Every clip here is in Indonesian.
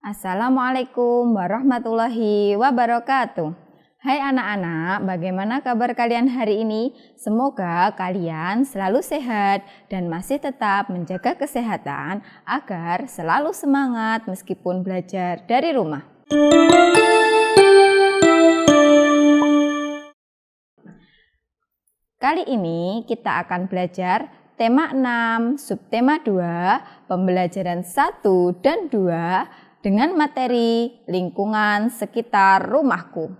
Assalamualaikum warahmatullahi wabarakatuh. Hai anak-anak, bagaimana kabar kalian hari ini? Semoga kalian selalu sehat dan masih tetap menjaga kesehatan agar selalu semangat meskipun belajar dari rumah. Kali ini kita akan belajar tema 6, subtema 2, pembelajaran 1 dan 2 dengan materi lingkungan sekitar rumahku.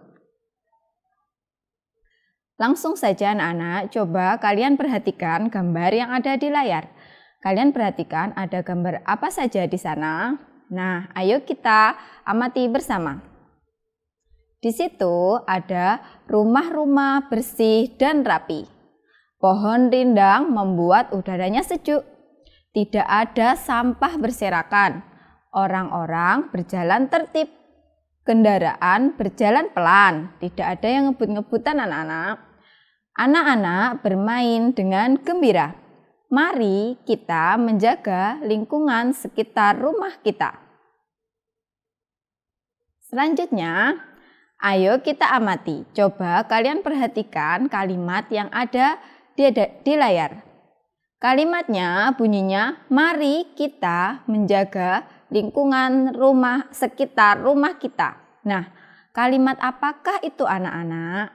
Langsung saja anak-anak, coba kalian perhatikan gambar yang ada di layar. Kalian perhatikan ada gambar apa saja di sana? Nah, ayo kita amati bersama. Di situ ada rumah-rumah bersih dan rapi. Pohon rindang membuat udaranya sejuk. Tidak ada sampah berserakan. Orang-orang berjalan tertib. Kendaraan berjalan pelan. Tidak ada yang ngebut-ngebutan anak-anak. Anak-anak bermain dengan gembira. Mari kita menjaga lingkungan sekitar rumah kita. Selanjutnya, ayo kita amati. Coba kalian perhatikan kalimat yang ada di layar. Kalimatnya bunyinya, mari kita menjaga lingkungan rumah sekitar rumah kita. Nah, kalimat apakah itu anak-anak?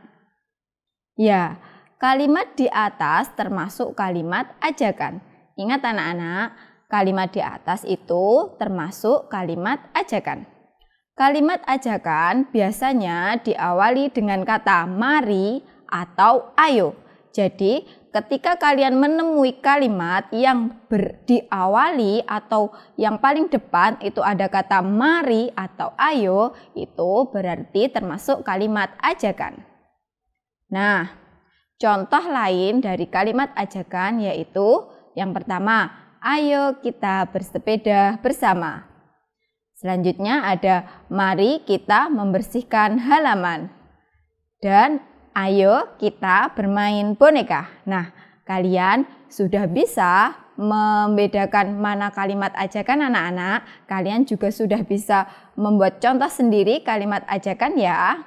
Ya, kalimat di atas termasuk kalimat ajakan. Ingat anak-anak, kalimat di atas itu termasuk kalimat ajakan. Kalimat ajakan biasanya diawali dengan kata mari atau ayo. Jadi, ketika kalian menemui kalimat yang diawali atau yang paling depan itu ada kata mari atau ayo, itu berarti termasuk kalimat ajakan. Nah, contoh lain dari kalimat ajakan yaitu yang pertama, ayo kita bersepeda bersama. Selanjutnya ada mari kita membersihkan halaman. Dan ayo kita bermain boneka. Nah, kalian sudah bisa membedakan mana kalimat ajakan anak-anak. Kalian juga sudah bisa membuat contoh sendiri kalimat ajakan ya.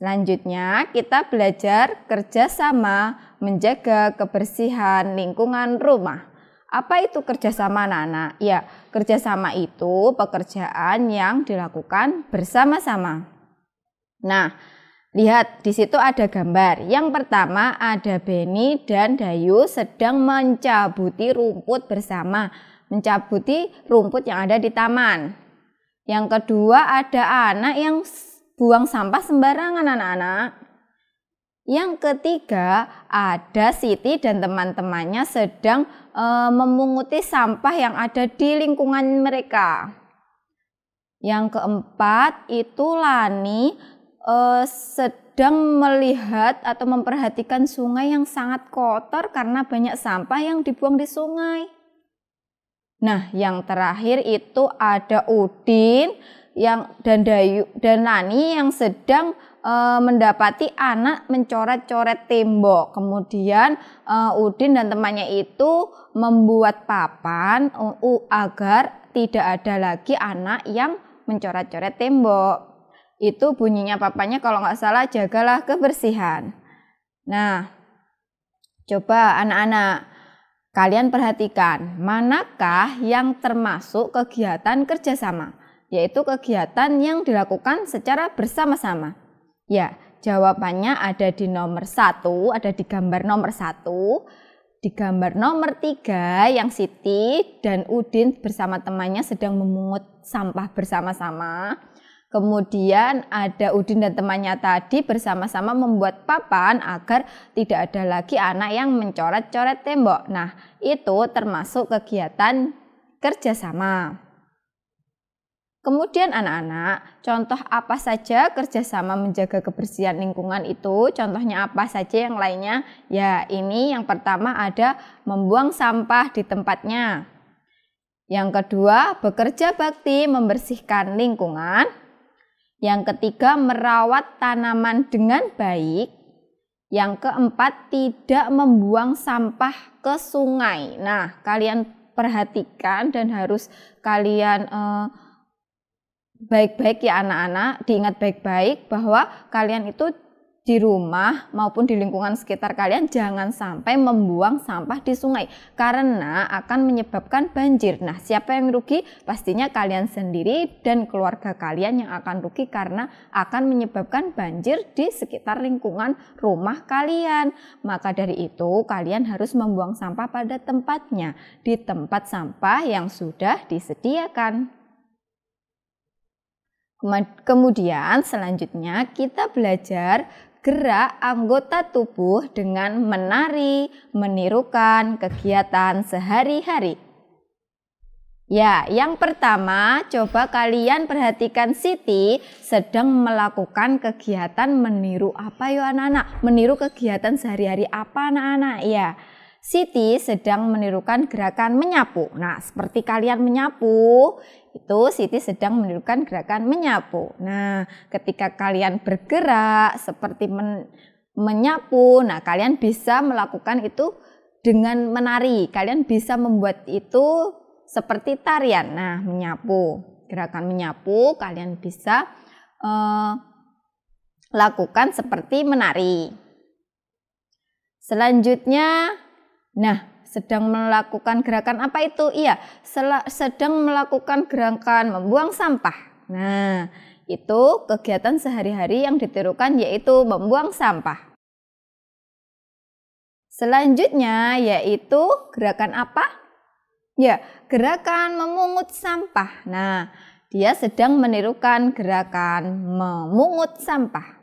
Selanjutnya kita belajar kerjasama menjaga kebersihan lingkungan rumah. Apa itu kerjasama anak-anak? Ya, kerjasama itu pekerjaan yang dilakukan bersama-sama. Nah, lihat di situ ada gambar. Yang pertama ada Beni dan Dayu sedang mencabuti rumput bersama. Mencabuti rumput yang ada di taman. Yang kedua ada anak yang buang sampah sembarangan anak-anak. Yang ketiga ada Siti dan teman-temannya sedang memunguti sampah yang ada di lingkungan mereka. Yang keempat itu Lani sedang melihat atau memperhatikan sungai yang sangat kotor karena banyak sampah yang dibuang di sungai. Nah, yang terakhir itu ada Udin dan Dayu dan Lani yang sedang mendapati anak mencoret-coret tembok. Kemudian Udin dan temannya itu membuat papan agar tidak ada lagi anak yang mencoret-coret tembok. Itu bunyinya papanya kalau nggak salah, jagalah kebersihan. Nah, coba anak-anak, kalian perhatikan manakah yang termasuk kegiatan kerjasama, yaitu kegiatan yang dilakukan secara bersama-sama. Ya, jawabannya ada di nomor 1, ada di gambar nomor 1. Di gambar nomor 3 yang Siti dan Udin bersama temannya sedang memungut sampah bersama-sama. Kemudian ada Udin dan temannya tadi bersama-sama membuat papan agar tidak ada lagi anak yang mencoret-coret tembok. Nah, itu termasuk kegiatan kerjasama. Kemudian anak-anak, contoh apa saja kerjasama menjaga kebersihan lingkungan itu? Contohnya apa saja yang lainnya? Ya, ini yang pertama ada membuang sampah di tempatnya. Yang kedua, bekerja bakti membersihkan lingkungan. Yang ketiga, merawat tanaman dengan baik. Yang keempat, tidak membuang sampah ke sungai. Nah, kalian perhatikan dan harus kalian baik-baik ya anak-anak, diingat baik-baik bahwa kalian itu di rumah maupun di lingkungan sekitar kalian jangan sampai membuang sampah di sungai karena akan menyebabkan banjir. Nah, siapa yang rugi? Pastinya kalian sendiri dan keluarga kalian yang akan rugi karena akan menyebabkan banjir di sekitar lingkungan rumah kalian. Maka dari itu kalian harus membuang sampah pada tempatnya, di tempat sampah yang sudah disediakan. Kemudian selanjutnya kita belajar gerak anggota tubuh dengan menari, menirukan kegiatan sehari-hari. Ya, yang pertama coba kalian perhatikan Siti sedang melakukan kegiatan meniru apa ya anak-anak? Meniru kegiatan sehari-hari apa anak-anak? Ya, Siti sedang menirukan gerakan menyapu. Nah, seperti kalian menyapu, itu Siti sedang menirukan gerakan menyapu. Nah, ketika kalian bergerak seperti menyapu, nah kalian bisa melakukan itu dengan menari. Kalian bisa membuat itu seperti tarian. Nah, menyapu, gerakan menyapu kalian bisa lakukan seperti menari. Selanjutnya, nah, sedang melakukan gerakan apa itu? Iya, sedang melakukan gerakan membuang sampah. Nah, itu kegiatan sehari-hari yang ditirukan yaitu membuang sampah. Selanjutnya yaitu gerakan apa? Ya, gerakan memungut sampah. Nah, dia sedang menirukan gerakan memungut sampah.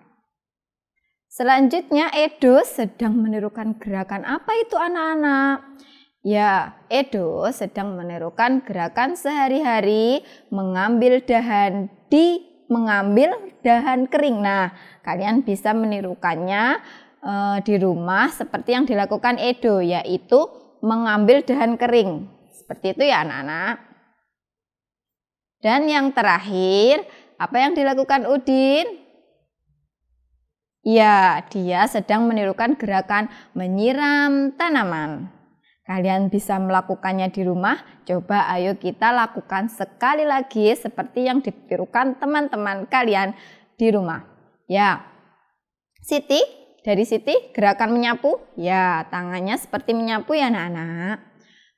Selanjutnya Edo sedang menirukan gerakan apa itu anak-anak? Ya, Edo sedang menirukan gerakan sehari-hari mengambil dahan kering. Nah, kalian bisa menirukannya di rumah seperti yang dilakukan Edo, yaitu mengambil dahan kering. Seperti itu ya anak-anak. Dan yang terakhir, apa yang dilakukan Udin? Ya, dia sedang menirukan gerakan menyiram tanaman. Kalian bisa melakukannya di rumah. Coba ayo kita lakukan sekali lagi seperti yang ditirukan teman-teman kalian di rumah. Ya, Siti, dari Siti gerakan menyapu. Ya, tangannya seperti menyapu ya anak-anak.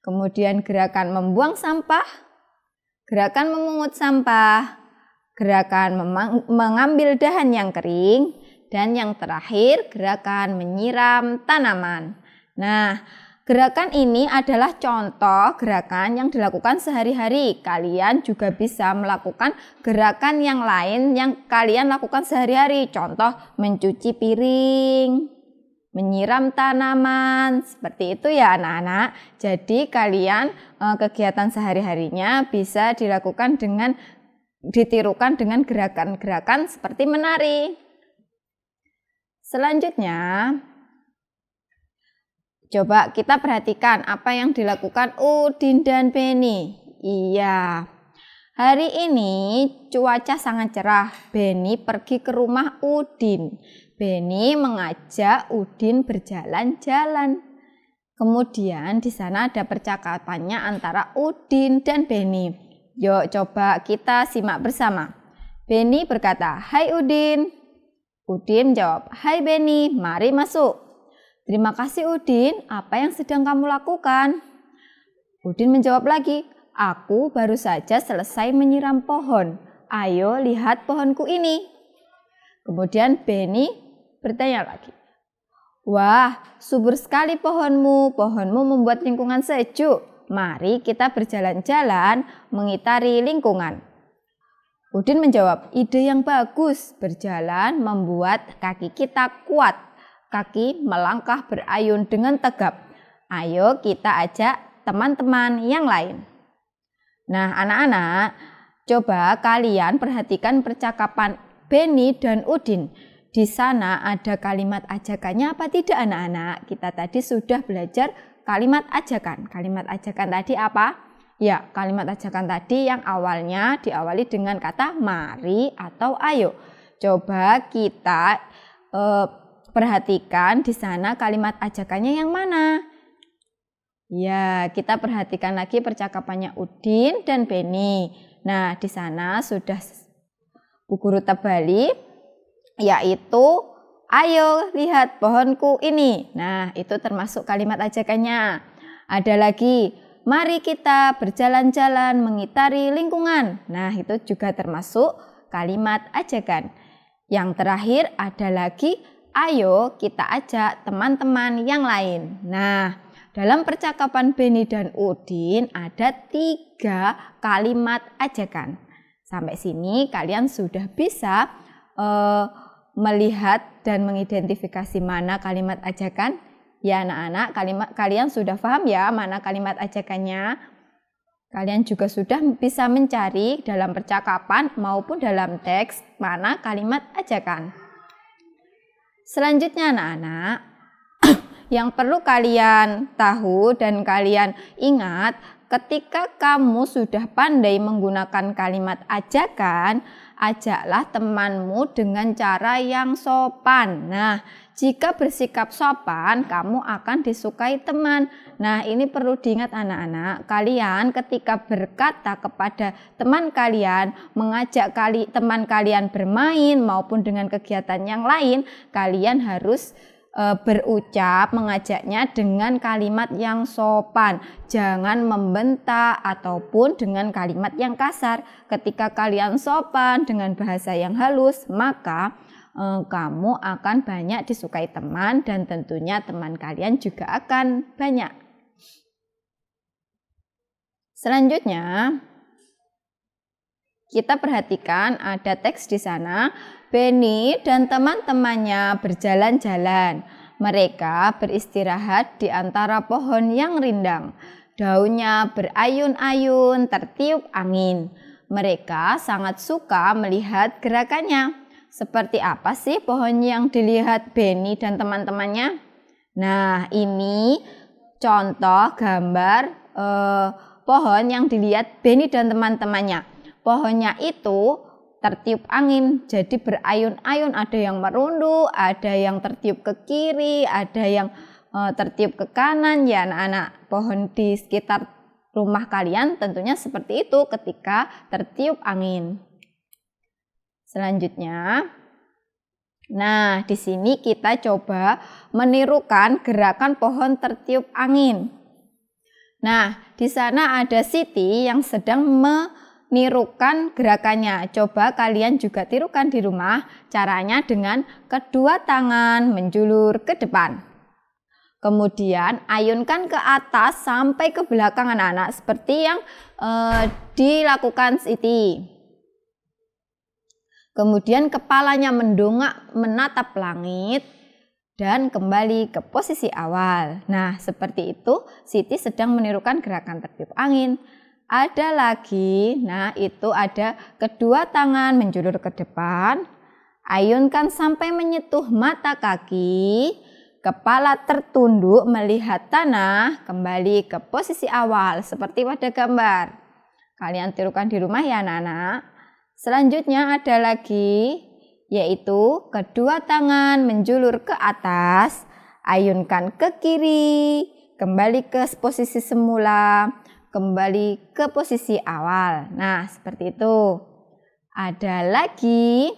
Kemudian gerakan membuang sampah, gerakan memungut sampah, gerakan mengambil dahan yang kering, dan yang terakhir gerakan menyiram tanaman. Nah, gerakan ini adalah contoh gerakan yang dilakukan sehari-hari. Kalian juga bisa melakukan gerakan yang lain yang kalian lakukan sehari-hari. Contoh mencuci piring, menyiram tanaman, seperti itu ya anak-anak. Jadi kalian kegiatan sehari-harinya bisa dilakukan ditirukan dengan gerakan-gerakan seperti menari. Selanjutnya, coba kita perhatikan apa yang dilakukan Udin dan Beni. Iya, hari ini cuaca sangat cerah. Beni pergi ke rumah Udin. Beni mengajak Udin berjalan-jalan. Kemudian di sana ada percakapannya antara Udin dan Beni. Yuk coba kita simak bersama. Beni berkata, "Hai Udin." Udin jawab, "Hai Beni, mari masuk." "Terima kasih Udin, apa yang sedang kamu lakukan?" Udin menjawab lagi, "Aku baru saja selesai menyiram pohon. Ayo lihat pohonku ini." Kemudian Beni bertanya lagi, "Wah, subur sekali pohonmu. Pohonmu membuat lingkungan sejuk. Mari kita berjalan-jalan mengitari lingkungan." Udin menjawab, "Ide yang bagus. Berjalan membuat kaki kita kuat. Kaki melangkah berayun dengan tegap. Ayo kita ajak teman-teman yang lain." Nah anak-anak, coba kalian perhatikan percakapan Beni dan Udin. Di sana ada kalimat ajakannya apa tidak anak-anak? Kita tadi sudah belajar kalimat ajakan. Kalimat ajakan tadi apa? Ya, kalimat ajakan tadi yang awalnya diawali dengan kata mari atau ayo. Coba kita perhatikan di sana kalimat ajakannya yang mana? Ya, kita perhatikan lagi percakapannya Udin dan Beni. Nah, di sana sudah Bu Guru tebali, yaitu ayo lihat pohonku ini. Nah, itu termasuk kalimat ajakannya. Ada lagi, mari kita berjalan-jalan mengitari lingkungan. Nah, itu juga termasuk kalimat ajakan. Yang terakhir ada lagi, ayo kita ajak teman-teman yang lain. Nah, dalam percakapan Beni dan Udin ada 3 kalimat ajakan. Sampai sini kalian sudah bisa melihat dan mengidentifikasi mana kalimat ajakan. Ya anak-anak, kalian sudah paham ya mana kalimat ajakannya. Kalian juga sudah bisa mencari dalam percakapan maupun dalam teks mana kalimat ajakan. Selanjutnya anak-anak, yang perlu kalian tahu dan kalian ingat, ketika kamu sudah pandai menggunakan kalimat ajakan, ajaklah temanmu dengan cara yang sopan. Nah, jika bersikap sopan, kamu akan disukai teman. Nah, ini perlu diingat anak-anak. Kalian ketika berkata kepada teman kalian, mengajak teman kalian bermain maupun dengan kegiatan yang lain, kalian harus berucap mengajaknya dengan kalimat yang sopan, jangan membentak ataupun dengan kalimat yang kasar. Ketika kalian sopan dengan bahasa yang halus, maka kamu akan banyak disukai teman dan tentunya teman kalian juga akan banyak. Selanjutnya kita perhatikan ada teks di sana. Beni dan teman-temannya berjalan-jalan. Mereka beristirahat di antara pohon yang rindang. Daunnya berayun-ayun tertiup angin. Mereka sangat suka melihat gerakannya. Seperti apa sih pohon yang dilihat Beni dan teman-temannya? Nah, ini contoh gambar pohon yang dilihat Beni dan teman-temannya. Pohonnya itu tertiup angin, jadi berayun-ayun, ada yang merunduk, ada yang tertiup ke kiri, ada yang tertiup ke kanan. Ya anak-anak, pohon di sekitar rumah kalian tentunya seperti itu ketika tertiup angin. Selanjutnya, nah di sini kita coba menirukan gerakan pohon tertiup angin. Nah, di sana ada Siti yang sedang menirukan gerakannya. Coba kalian juga tirukan di rumah. Caranya dengan kedua tangan menjulur ke depan. Kemudian ayunkan ke atas sampai ke belakang anak-anak seperti yang dilakukan Siti. Kemudian kepalanya mendongak menatap langit dan kembali ke posisi awal. Nah, seperti itu Siti sedang menirukan gerakan tertiup angin. Ada lagi, nah itu ada kedua tangan menjulur ke depan, ayunkan sampai menyentuh mata kaki, kepala tertunduk melihat tanah, kembali ke posisi awal seperti pada gambar. Kalian tirukan di rumah ya anak-anak. Selanjutnya ada lagi, yaitu kedua tangan menjulur ke atas, ayunkan ke kiri, kembali ke posisi semula, kembali ke posisi awal. Nah, seperti itu. Ada lagi,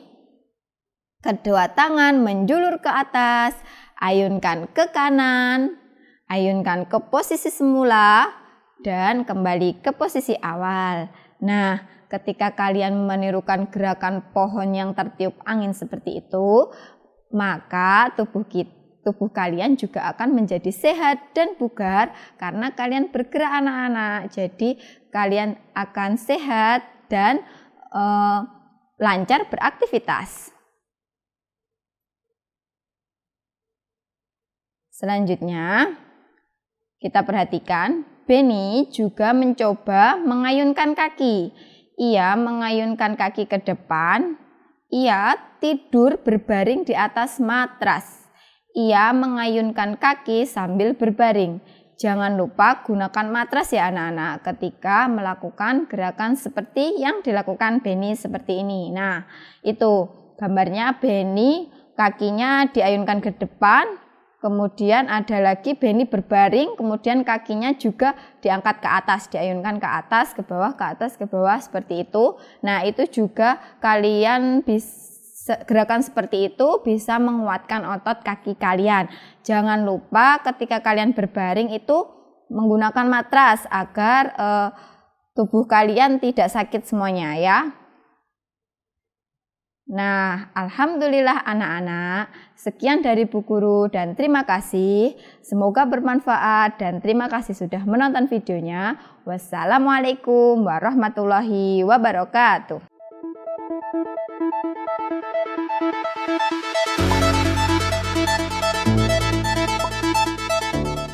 kedua tangan menjulur ke atas, ayunkan ke kanan, ayunkan ke posisi semula, dan kembali ke posisi awal. Nah, ketika kalian menirukan gerakan pohon yang tertiup angin seperti itu, maka tubuh kalian juga akan menjadi sehat dan bugar karena kalian bergerak anak-anak. Jadi kalian akan sehat dan lancar beraktivitas. Selanjutnya kita perhatikan Beni juga mencoba mengayunkan kaki. Ia mengayunkan kaki ke depan. Ia tidur berbaring di atas matras. Ia mengayunkan kaki sambil berbaring. Jangan lupa gunakan matras ya anak-anak ketika melakukan gerakan seperti yang dilakukan Beni seperti ini. Nah, itu gambarnya Beni kakinya diayunkan ke depan, Kemudian ada lagi Beni berbaring, kemudian kakinya juga diangkat ke atas, diayunkan ke atas, ke bawah, ke atas, ke bawah seperti itu. Nah, itu juga kalian bisa gerakan seperti itu bisa menguatkan otot kaki kalian. Jangan lupa ketika kalian berbaring itu menggunakan matras agar tubuh kalian tidak sakit semuanya ya. Nah, alhamdulillah anak-anak, sekian dari Bu Guru dan terima kasih. Semoga bermanfaat dan terima kasih sudah menonton videonya. Wassalamualaikum warahmatullahi wabarakatuh.